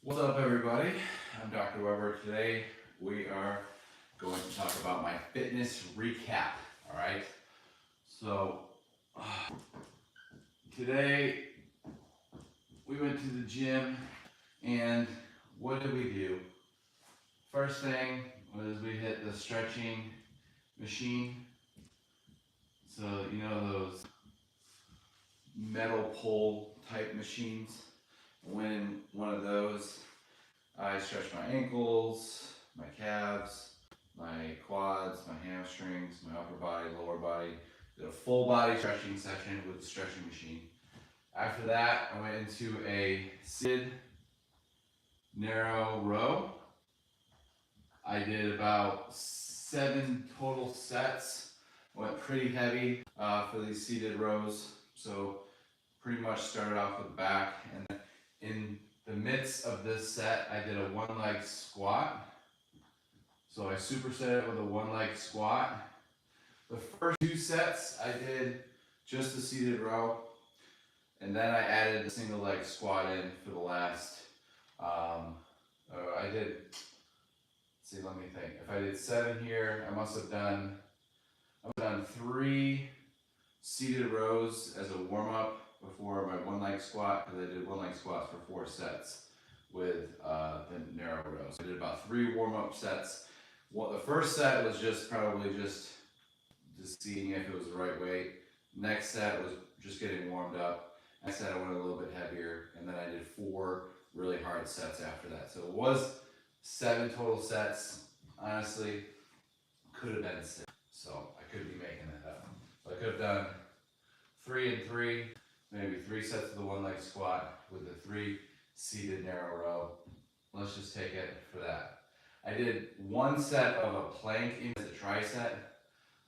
What's up, everybody? I'm Dr. Weber. Today we are going to talk about my fitness recap. All right. So today we went to the gym, and what did we do? First thing was we hit the stretching machine. So you know those metal pole type machines. Went in one of those. I stretched my ankles, my calves, my quads, my hamstrings, my upper body, lower body. Did a full body stretching session with the stretching machine. After that, I went into a seated narrow row. I did about 7 total sets. Went pretty heavy for these seated rows. So pretty much started off with back, and then in the midst of this set, I did a one leg squat. So I superset it with a one leg squat. The first 2 sets I did just the seated row, and then I added the single leg squat in for the last. I did. See, let me think. If I did 7 here, I must have done 3 seated rows as a warm up before my one leg squat, because I did one leg squats for 4 sets with the narrow rows. I did about 3 warm up sets. Well, the first set was probably just seeing if it was the right weight. Next set was just getting warmed up. Next set I went a little bit heavier, and then I did 4 really hard sets after that. So it was 7 total sets. Honestly, could have been 6. So I could be making that up. So I could have done 3 and 3. Maybe 3 sets of the one leg squat with the 3 seated narrow row. Let's just take it for that. I did 1 set of a plank into the tricep,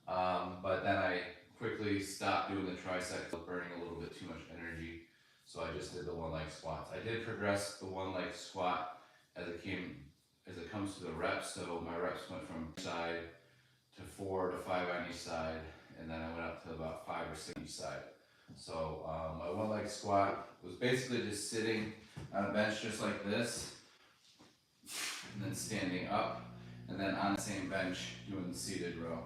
but then I quickly stopped doing the tricep because I was burning a little bit too much energy. So I just did the one leg squats. I did progress the one leg squat as it comes to the reps. So my reps went from each side to 4 to 5 on each side, and then I went up to about 5 or 6 each side. So my one leg squat was basically just sitting on a bench just like this, and then standing up, and then on the same bench doing the seated row.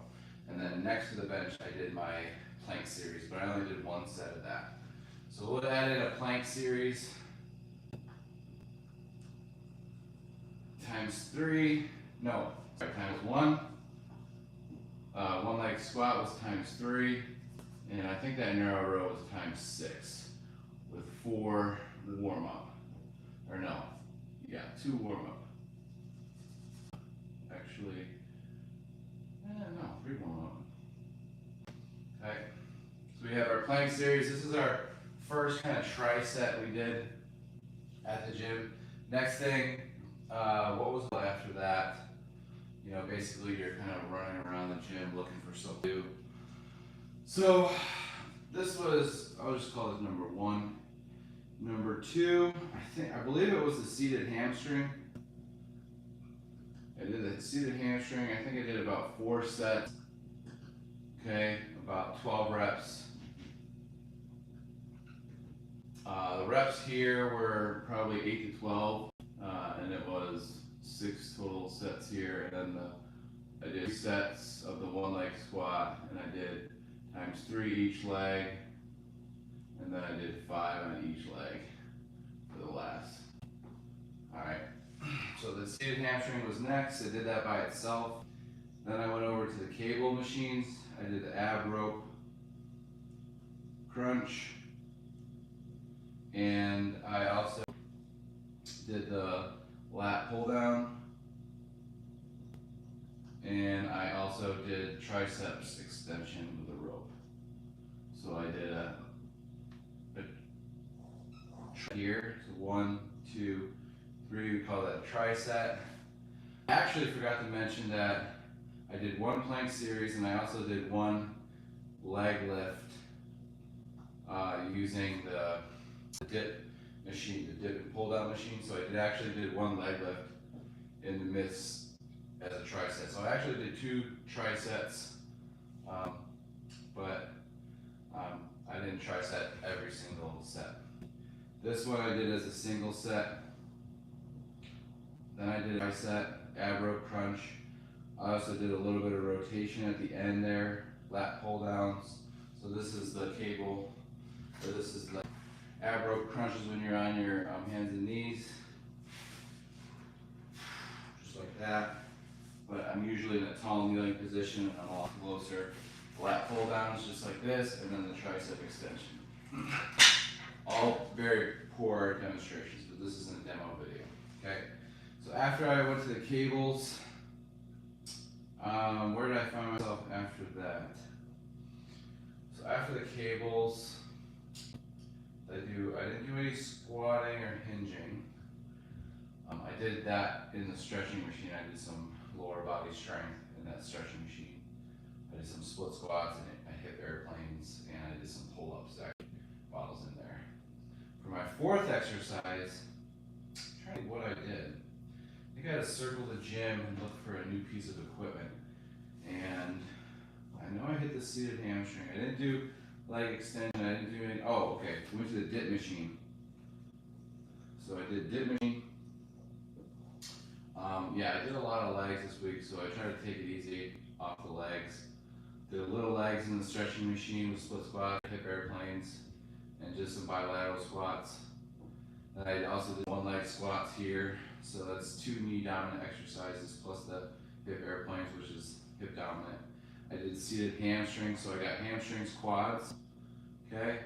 And then next to the bench I did my plank series, but I only did 1 set of that. So we'll add in a plank series times 1. One leg squat was times 3. And I think that narrow row was times 6 with 4 warm up. Or no, yeah, 2 warm up. Actually, no, 3 warm up. Okay, so we have our plank series. This is our first kind of tricep we did at the gym. Next thing, what was after that? You know, basically you're kind of running around the gym looking for something to do. So this was, I'll just call this number 1. Number 2, I believe it was the seated hamstring. I did the seated hamstring. I think I did about 4 sets. Okay, about 12 reps. The reps here were probably 8 to 12, and it was 6 total sets here. And then I did 3 sets of the one leg squat, and I did times 3 each leg, and then I did 5 on each leg for the last. Alright, so the seated hamstring was next. I did that by itself. Then I went over to the cable machines. I did the ab rope crunch, and I also did the lat pull down, and I also did triceps extension with a rope. So I did a here, so 1, 2, 3, we call that a tricep. I actually forgot to mention that I did 1 plank series, and I also did 1 leg lift using the dip machine, the dip and pull down machine. So I actually did 1 leg lift in the midst as a tricep. So I actually did 2 triceps, but I didn't tricep every single set. This one I did as a single set. Then I did a tricep, ab row crunch. I also did a little bit of rotation at the end there, lat pull downs. So this is the cable, or this is the ab row crunches when you're on your hands and knees, just like that. But I'm usually in a tall kneeling position and I'm a lot closer. Lat pull downs just like this, and then the tricep extension. All very poor demonstrations, but this isn't a demo video, okay? So after I went to the cables, where did I find myself after that? So after the cables, I didn't do any squatting or hinging. I did that in the stretching machine. I did some lower body strength in that stretching machine. I did some split squats and I hip airplanes, and I did some pull-ups while I was in there. For my fourth exercise, I'm trying to think what I did. I think I had to circle the gym and look for a new piece of equipment. And I know I hit the seated hamstring. I didn't do leg extension. I didn't do any. Oh, okay. Went to the dip machine. So I did dip machine. Yeah, I did a lot of legs this week, so I tried to take it easy off the legs. Did a little legs in the stretching machine with split squats, hip airplanes, and just some bilateral squats. Then I also did one leg squats here, so that's 2 knee dominant exercises plus the hip airplanes, which is hip dominant. I did seated hamstrings, so I got hamstrings, quads, okay?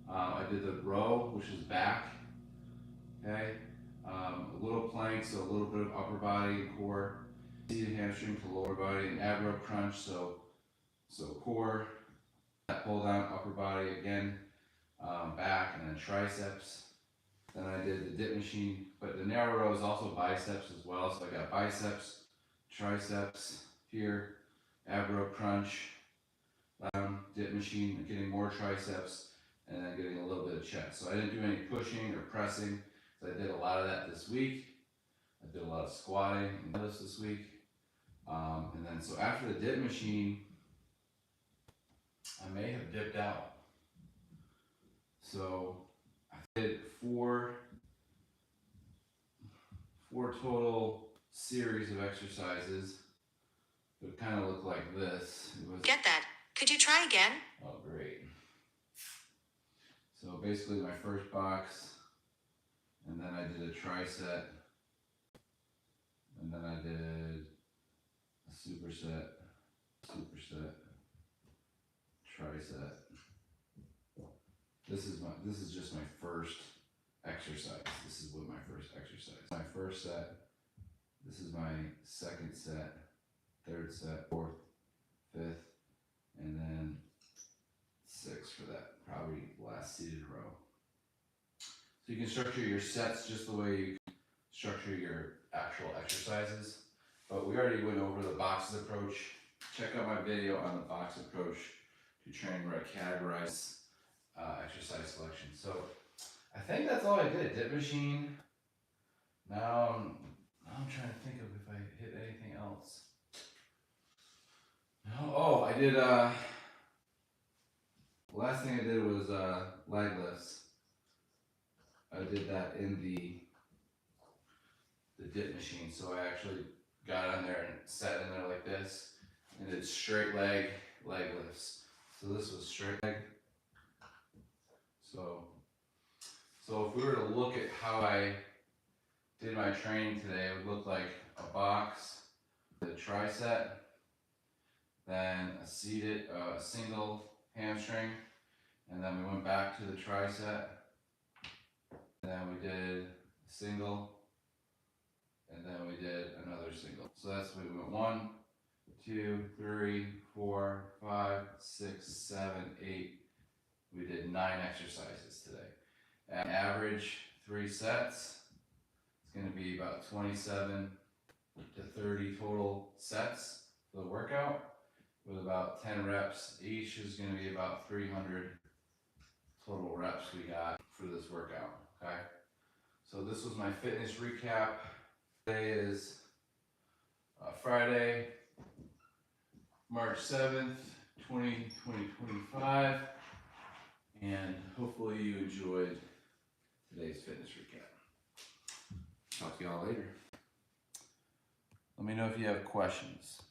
I did the row, which is back, okay? A little plank, so a little bit of upper body and core. Seated hamstring to lower body, and ab row crunch, so core, pull down, upper body again, back, and then triceps. Then I did the dip machine, but the narrow row is also biceps as well. So I got biceps, triceps here, ab row crunch, dip machine, getting more triceps, and then getting a little bit of chest. So I didn't do any pushing or pressing. So I did a lot of that this week. I did a lot of squatting and this week. And then so after the dip machine, I may have dipped out. So I did four total series of exercises. It kind of looked like this. Get that. Could you try again? Oh, great. So basically my first box, and then I did a tricep, and then I did a superset, tricep. This is just my first exercise. This is what my first exercise. My first set. This is my second set, third set, fourth, fifth, and then sixth for that probably last seated row. So you can structure your sets just the way you structure your actual exercises. But we already went over the boxes approach. Check out my video on the box approach to training where I categorize exercise selection. So I think that's all I did. Dip machine. Now I'm trying to think of if I hit anything else. Oh, I did. Last thing I did was leg lifts. I did that in the dip machine. So I actually got on there and sat in there like this and did straight leg lifts. So this was straight leg. So if we were to look at how I did my training today, it would look like a box, the tricep, then a seated, single hamstring, and then we went back to the tricep, and then we did a single, and then we did another single. So that's what we went 1, 2, 3, 4, 5, 6, 7, 8. We did 9 exercises today. At average 3 sets, it's going to be about 27 to 30 total sets for the workout, with about 10 reps each. Is going to be about 300 total reps we got for this workout. Okay, so this was my fitness recap. Today is Friday, March 7th, 2025, and hopefully you enjoyed today's fitness recap. Talk to y'all later. Let me know if you have questions.